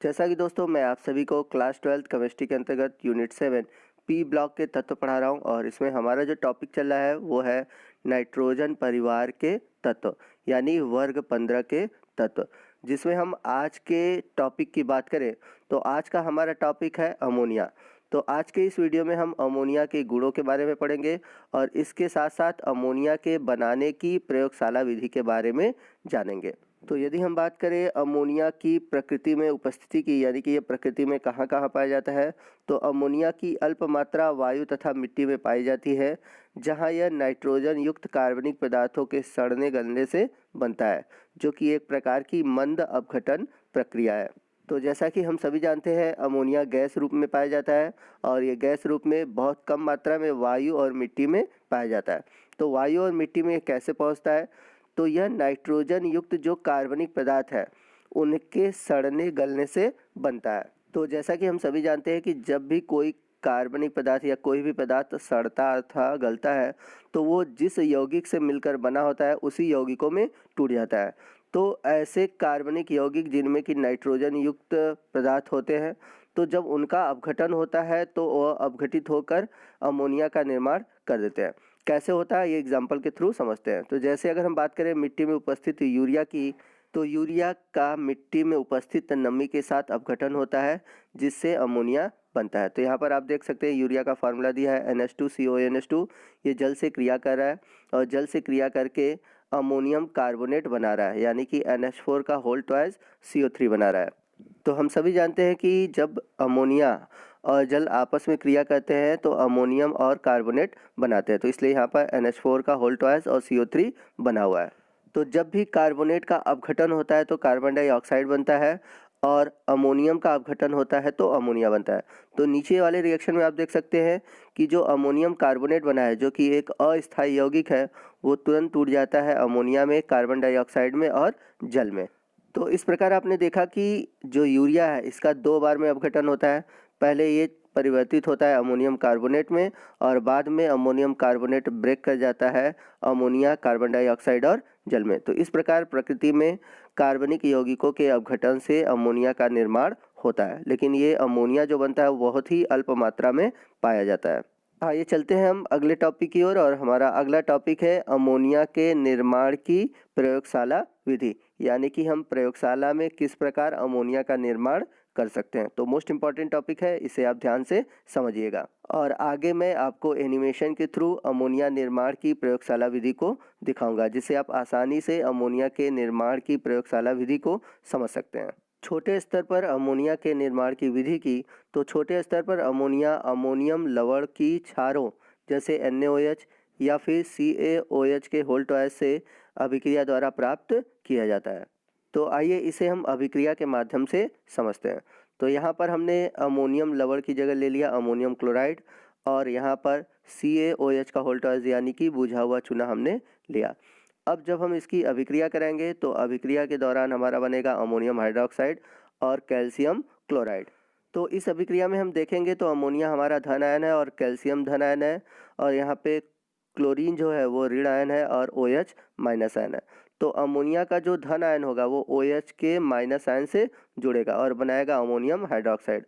जैसा कि दोस्तों मैं आप सभी को क्लास 12th केमिस्ट्री के अंतर्गत यूनिट 7 पी ब्लॉक के तत्व पढ़ा रहा हूं और इसमें हमारा जो टॉपिक चल रहा है वो है नाइट्रोजन परिवार के तत्व यानी वर्ग 15 के तत्व, जिसमें हम आज के टॉपिक की बात करें तो आज का हमारा टॉपिक है अमोनिया। तो आज के इस वीडियो में हम अमोनिया के गुणों के बारे में पढ़ेंगे और इसके साथ साथ अमोनिया के बनाने की प्रयोगशाला विधि के बारे में जानेंगे। तो यदि हम बात करें अमोनिया की प्रकृति में उपस्थिति की, यानी कि ये प्रकृति में कहाँ कहाँ पाया जाता है, तो अमोनिया की अल्प मात्रा वायु तथा मिट्टी में पाई जाती है, जहाँ यह नाइट्रोजन युक्त कार्बनिक पदार्थों के सड़ने गलने से बनता है, जो कि एक प्रकार की मंद अपघटन प्रक्रिया है। तो जैसा कि हम सभी जानते हैं अमोनिया गैस रूप में पाया जाता है और ये गैस रूप में बहुत कम मात्रा में वायु और मिट्टी में पाया जाता है। तो वायु और मिट्टी में कैसे पहुँचता है, तो यह नाइट्रोजन युक्त जो कार्बनिक पदार्थ है उनके सड़ने गलने से बनता है। तो जैसा कि हम सभी जानते हैं कि जब भी कोई कार्बनिक पदार्थ या कोई भी पदार्थ सड़ता अथवा गलता है तो वो जिस यौगिक से मिलकर बना होता है उसी यौगिकों में टूट जाता है। तो ऐसे कार्बनिक यौगिक जिनमें कि नाइट्रोजन युक्त पदार्थ होते हैं, तो जब उनका अपघटन होता है तो वह अपघटित होकर अमोनिया का निर्माण कर देते हैं। कैसे होता है ये एग्जाम्पल के थ्रू समझते हैं। तो जैसे अगर हम बात करें मिट्टी में उपस्थित यूरिया की, तो यूरिया का मिट्टी में उपस्थित नमी के साथ अपघटन होता है जिससे अमोनिया बनता है। तो यहाँ पर आप देख सकते हैं यूरिया का फार्मूला दिया है NH2CONH2। ये जल से क्रिया कर रहा है और जल से क्रिया करके अमोनियम कार्बोनेट बना रहा है, यानी कि NH4 का होल ट्वाइस CO3 बना रहा है। तो हम सभी जानते हैं कि जब अमोनिया और जल आपस में क्रिया करते हैं तो अमोनियम और कार्बोनेट बनाते हैं, तो इसलिए यहाँ पर NH4 का होल ट्वाइस और CO3 बना हुआ है। तो जब भी कार्बोनेट का अपघटन होता है तो कार्बन डाइऑक्साइड बनता है और अमोनियम का अपघटन होता है तो अमोनिया बनता है। तो नीचे वाले रिएक्शन में आप देख सकते हैं कि जो अमोनियम कार्बोनेट बना है, जो कि एक अस्थायी यौगिक है, वो तुरंत टूट जाता है अमोनिया में, कार्बन डाइऑक्साइड में और जल में। तो इस प्रकार आपने देखा कि जो यूरिया है इसका दो बार में अपघटन होता है। पहले ये परिवर्तित होता है अमोनियम कार्बोनेट में और बाद में अमोनियम कार्बोनेट ब्रेक कर जाता है अमोनिया, कार्बन डाइऑक्साइड और जल में। तो इस प्रकार प्रकृति में कार्बनिक यौगिकों के अपघटन से अमोनिया का निर्माण होता है, लेकिन ये अमोनिया जो बनता है वो बहुत ही अल्प मात्रा में पाया जाता है। आइए चलते हैं हम अगले टॉपिक की ओर और हमारा अगला टॉपिक है अमोनिया के निर्माण की प्रयोगशाला विधि, यानी कि हम प्रयोगशाला में किस प्रकार अमोनिया का निर्माण कर सकते हैं। तो मोस्ट इम्पॉर्टेंट टॉपिक है, इसे आप ध्यान से समझिएगा और आगे मैं आपको एनिमेशन के थ्रू अमोनिया निर्माण की प्रयोगशाला विधि को दिखाऊंगा, जिससे आप आसानी से अमोनिया के निर्माण की प्रयोगशाला विधि को समझ सकते हैं। छोटे स्तर पर अमोनिया के निर्माण की विधि की, तो छोटे स्तर पर अमोनिया अमोनियम लवण की क्षारों जैसे NaOH या फिर CaOH के होल ट्वाइस से अभिक्रिया द्वारा प्राप्त किया जाता है। तो आइए इसे हम अभिक्रिया के माध्यम से समझते हैं। तो यहाँ पर हमने अमोनियम लवण की जगह ले लिया अमोनियम क्लोराइड और यहाँ पर CaOH का होल ट्वाइस यानी कि बुझा हुआ चूना हमने लिया। अब जब हम इसकी अभिक्रिया करेंगे तो अभिक्रिया के दौरान हमारा बनेगा अमोनियम हाइड्रोक्साइड और कैल्शियम क्लोराइड। तो इस अभिक्रिया में हम देखेंगे तो अमोनिया हमारा धन आयन है और कैल्शियम धन आयन है और यहाँ पे क्लोरीन जो है वो ऋण आयन है और OH माइनस आयन है। तो अमोनिया का जो धन आयन होगा वो OH के माइनस आयन से जुड़ेगा और बनाएगा अमोनियम हाइड्रोक्साइड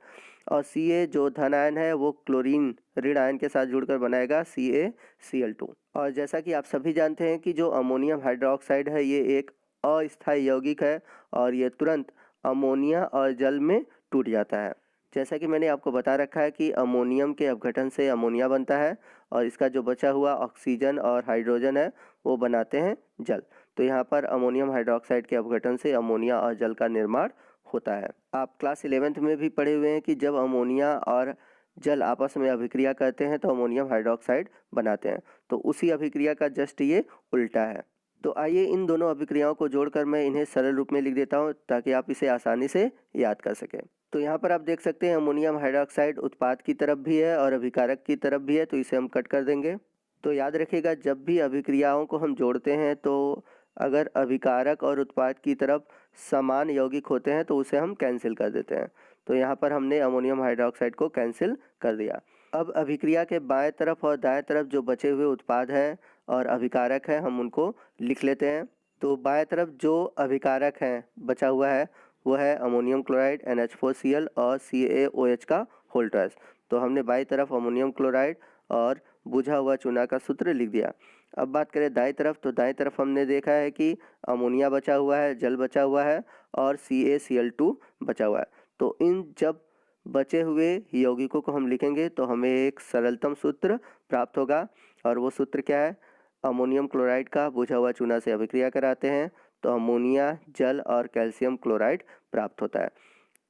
और Ca जो धन आयन है वो क्लोरीन ऋण आयन के साथ जुड़कर बनाएगा CaCl2। और जैसा कि आप सभी जानते हैं कि जो अमोनियम हाइड्रोक्साइड है ये एक अस्थायी यौगिक है और ये तुरंत अमोनिया और जल में टूट जाता है। जैसा कि मैंने आपको बता रखा है कि अमोनियम के अपघटन से अमोनिया बनता है और इसका जो बचा हुआ ऑक्सीजन और हाइड्रोजन है वो बनाते हैं जल। तो यहाँ पर अमोनियम हाइड्रोक्साइड के अपघटन से अमोनिया और जल का निर्माण होता है। आप क्लास 11th में भी पढ़े हुए हैं कि जब अमोनिया और जल आपस में अभिक्रिया करते हैं तो अमोनियम हाइड्रोक्साइड बनाते हैं। तो उसी अभिक्रिया का जस्ट ये उल्टा है। तो आइए इन दोनों अभिक्रियाओं को जोड़कर मैं इन्हें सरल रूप में लिख देता हूँ ताकि आप इसे आसानी से याद कर सकें। तो यहाँ पर आप देख सकते हैं अमोनियम हाइड्रोक्साइड उत्पाद की तरफ भी है और अभिकारक की तरफ भी है, तो इसे हम कट कर देंगे। तो याद रखिएगा जब भी अभिक्रियाओं को हम जोड़ते हैं तो अगर अभिकारक और उत्पाद की तरफ समान यौगिक होते हैं तो उसे हम कैंसिल कर देते हैं। तो यहाँ पर हमने अमोनियम हाइड्रोक्साइड को कैंसिल कर दिया। अब अभिक्रिया के बाएं तरफ और दाएं तरफ जो बचे हुए उत्पाद हैं और अभिकारक हैं हम उनको लिख लेते हैं। तो बाएं तरफ जो अभिकारक हैं बचा हुआ है वो है अमोनियम क्लोराइड NH4Cl और CaOH का होल ट्वाइस। तो हमने बाईं तरफ अमोनियम क्लोराइड और बुझा हुआ चूना का सूत्र लिख दिया। अब बात करें दाईं तरफ, तो दाईं तरफ हमने देखा है कि अमोनिया बचा हुआ है, जल बचा हुआ है और CaCl2 बचा हुआ है। तो इन जब बचे हुए यौगिकों को हम लिखेंगे तो हमें एक सरलतम सूत्र प्राप्त होगा, और वो सूत्र क्या है? अमोनियम क्लोराइड का बुझा हुआ चूना से अभिक्रिया कराते हैं तो अमोनिया, जल और कैल्शियम क्लोराइड प्राप्त होता है।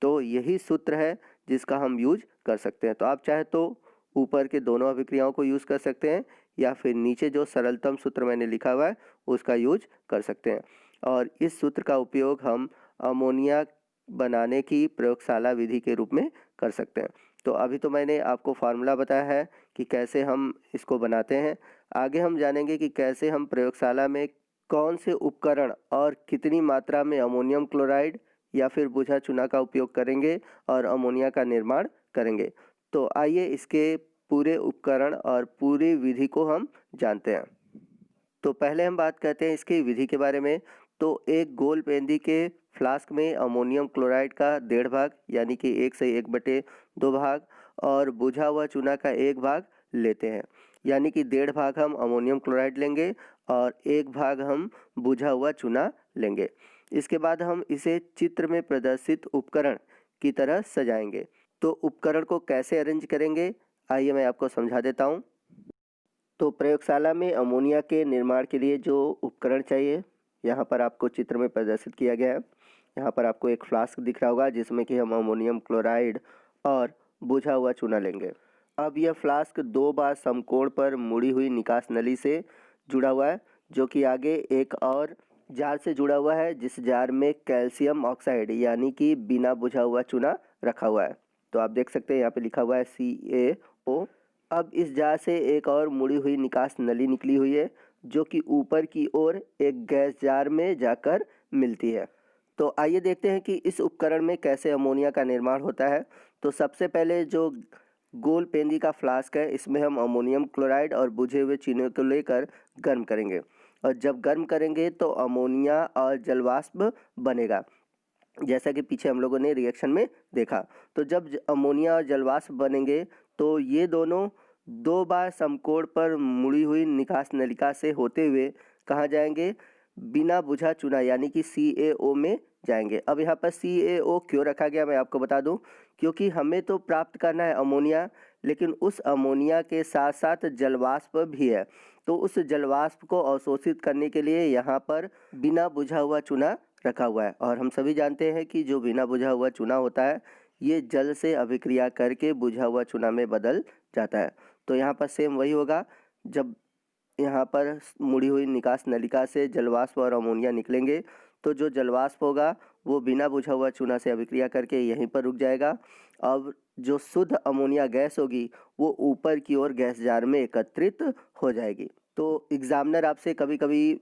तो यही सूत्र है जिसका हम यूज कर सकते हैं। तो आप चाहे तो ऊपर के दोनों अभिक्रियाओं को यूज़ कर सकते हैं या फिर नीचे जो सरलतम सूत्र मैंने लिखा हुआ है उसका यूज कर सकते हैं। और इस सूत्र का उपयोग हम अमोनिया बनाने की प्रयोगशाला विधि के रूप में कर सकते हैं। तो अभी तो मैंने आपको फार्मूला बताया है कि कैसे हम इसको बनाते हैं। आगे हम जानेंगे कि कैसे हम प्रयोगशाला में कौन से उपकरण और कितनी मात्रा में अमोनियम क्लोराइड या फिर बुझा चूना का उपयोग करेंगे और अमोनिया का निर्माण करेंगे। तो आइए इसके पूरे उपकरण और पूरी विधि को हम जानते हैं। तो पहले हम बात करते हैं इसकी विधि के बारे में। तो एक गोल पेंदी के फ्लास्क में अमोनियम क्लोराइड का 1.5 भाग यानी कि 1 से 1/2 भाग और बुझा हुआ चूना का 1 भाग लेते हैं, यानी कि 1.5 भाग हम अमोनियम क्लोराइड लेंगे और 1 भाग हम बुझा हुआ चूना लेंगे। इसके बाद हम इसे चित्र में प्रदर्शित उपकरण की तरह सजाएंगे। तो उपकरण को कैसे अरेंज करेंगे, आइए मैं आपको समझा देता हूँ। तो प्रयोगशाला में अमोनिया के निर्माण के लिए जो उपकरण चाहिए यहाँ पर आपको चित्र में प्रदर्शित किया गया है। यहाँ पर आपको एक फ्लास्क दिख रहा होगा जिसमें कि हम अमोनियम क्लोराइड और बुझा हुआ चूना लेंगे। अब यह फ्लास्क 2 बार समकोण पर मुड़ी हुई निकास नली से जुड़ा हुआ है, जो कि आगे एक और जार से जुड़ा हुआ है जिस जार में कैल्शियम ऑक्साइड यानी कि बिना बुझा हुआ चूना रखा हुआ है। तो आप देख सकते हैं यहाँ पे लिखा हुआ है CaO। अब इस जार से एक और मुड़ी हुई निकास नली निकली हुई है जो कि ऊपर की ओर एक गैस जार में जाकर मिलती है। तो आइए देखते हैं कि इस उपकरण में कैसे अमोनिया का निर्माण होता है। तो सबसे पहले जो गोल पेंदी का फ्लास्क है इसमें हम अमोनियम क्लोराइड और बुझे हुए चूने को लेकर गर्म करेंगे, और जब गर्म करेंगे तो अमोनिया और जलवाष्प बनेगा, जैसा कि पीछे हम लोगों ने रिएक्शन में देखा। तो जब अमोनिया और जलवाष्प बनेंगे तो ये दोनों 2 बार समकोण पर मुड़ी हुई निकास नलिका से होते हुए कहाँ जाएंगे? बिना बुझा चूना यानी कि CaO में जाएंगे। अब यहाँ पर CaO क्यों रखा गया मैं आपको बता दूं, क्योंकि हमें तो प्राप्त करना है अमोनिया, लेकिन उस अमोनिया के साथ साथ जलवाष्प भी है। तो उस जलवाष्प को अवशोषित करने के लिए यहाँ पर बिना बुझा हुआ चूना रखा हुआ है। और हम सभी जानते हैं कि जो बिना बुझा हुआ चूना होता है ये जल से अभिक्रिया करके बुझा हुआ चूना में बदल जाता है। तो यहाँ पर सेम वही होगा, जब यहाँ पर मुड़ी हुई निकास नलिका से जलवाष्प और अमोनिया निकलेंगे तो जो जलवाष्प होगा वो बिना बुझा हुआ चूना से अभिक्रिया करके यहीं पर रुक जाएगा। अब जो शुद्ध अमोनिया गैस होगी वो ऊपर की ओर गैस जार में एकत्रित हो जाएगी। तो एग्जामिनर आपसे कभी कभी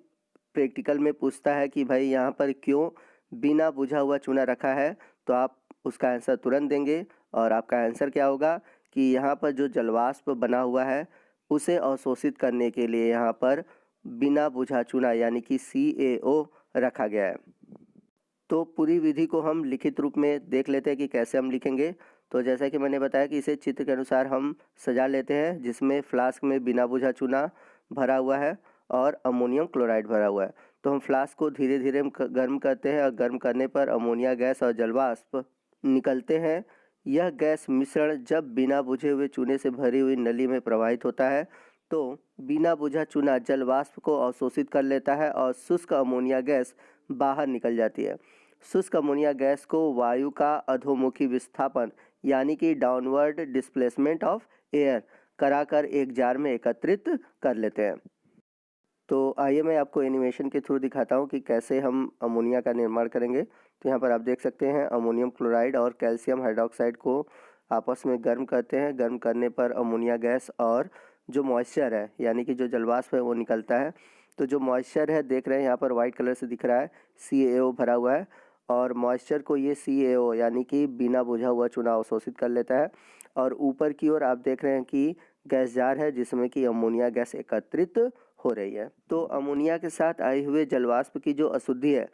प्रैक्टिकल में पूछता है कि भाई यहाँ पर क्यों बिना बुझा हुआ चूना रखा है, तो आप उसका आंसर तुरंत देंगे और आपका आंसर क्या होगा कि यहाँ पर जो जलवाष्प बना हुआ है उसे अवशोषित करने के लिए यहाँ पर बिना बुझा चूना यानी कि CaO रखा गया है। तो पूरी विधि को हम लिखित रूप में देख लेते हैं कि कैसे हम लिखेंगे। तो जैसा कि मैंने बताया कि इसे चित्र के अनुसार हम सजा लेते हैं, जिसमें फ्लास्क में बिना बुझा चूना भरा हुआ है और अमोनियम क्लोराइड भरा हुआ है। तो हम फ्लास्क को धीरे धीरे गर्म करते हैं और गर्म करने पर अमोनिया गैस और जलवाष्प निकलते हैं। यह गैस मिश्रण जब बिना बुझे हुए चूने से भरी हुई नली में प्रवाहित होता है तो बिना बुझा चूना जलवाष्प को अवशोषित कर लेता है और शुष्क अमोनिया गैस बाहर निकल जाती है। शुष्क अमोनिया गैस को वायु का अधोमुखी विस्थापन यानी कि डाउनवर्ड डिस्प्लेसमेंट ऑफ एयर कराकर एक जार में एकत्रित कर लेते हैं। तो आइए मैं आपको एनिमेशन के थ्रू दिखाता हूँ कि कैसे हम अमोनिया का निर्माण करेंगे। तो यहाँ पर आप देख सकते हैं अमोनियम क्लोराइड और कैल्शियम हाइड्रोक्साइड को आपस में गर्म करते हैं। गर्म करने पर अमोनिया गैस और जो मॉइस्चर है यानी कि जो जलवाष्प है वो निकलता है। तो जो मॉइस्चर है देख रहे हैं यहाँ पर वाइट कलर से दिख रहा है, CaO भरा हुआ है, और मॉइस्चर को ये CaO यानी कि बिना बुझा हुआ चूना अवशोषित कर लेता है। और ऊपर की ओर आप देख रहे हैं कि गैस जार है जिसमें कि अमोनिया गैस एकत्रित हो रही है। तो अमोनिया के साथ आए हुए जलवाष्प की जो अशुद्धि है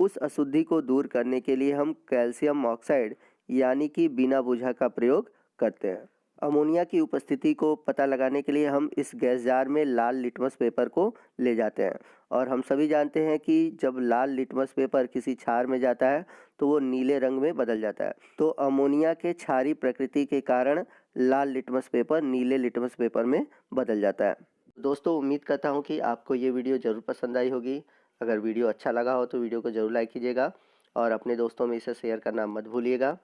उस अशुद्धि को दूर करने के लिए हम कैल्शियम ऑक्साइड यानी कि बिना बुझा का प्रयोग करते हैं। अमोनिया की उपस्थिति को पता लगाने के लिए हम इस गैस जार में लाल लिटमस पेपर को ले जाते हैं और हम सभी जानते हैं कि जब लाल लिटमस पेपर किसी क्षार में जाता है तो वो नीले रंग में बदल जाता है। तो अमोनिया के क्षारीय प्रकृति के कारण लाल लिटमस पेपर नीले लिटमस पेपर में बदल जाता है। दोस्तों, उम्मीद करता हूँ कि आपको ये वीडियो ज़रूर पसंद आई होगी। अगर वीडियो अच्छा लगा हो तो वीडियो को ज़रूर लाइक कीजिएगा और अपने दोस्तों में इसे शेयर करना मत भूलिएगा।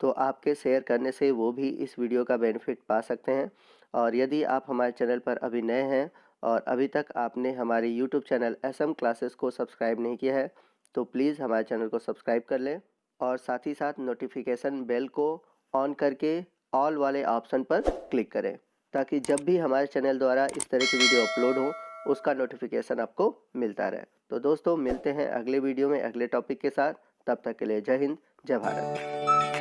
तो आपके शेयर करने से वो भी इस वीडियो का बेनिफिट पा सकते हैं। और यदि आप हमारे चैनल पर अभी नए हैं और अभी तक आपने हमारे यूट्यूब चैनल SM क्लासेस को सब्सक्राइब नहीं किया है तो प्लीज़ हमारे चैनल को सब्सक्राइब कर लें और साथ ही साथ नोटिफिकेशन बेल को ऑन करके ऑल वाले ऑप्शन पर क्लिक करें ताकि जब भी हमारे चैनल द्वारा इस तरह की वीडियो अपलोड हो उसका नोटिफिकेशन आपको मिलता रहे। तो दोस्तों, मिलते हैं अगले वीडियो में अगले टॉपिक के साथ। तब तक के लिए जय हिंद, जय भारत।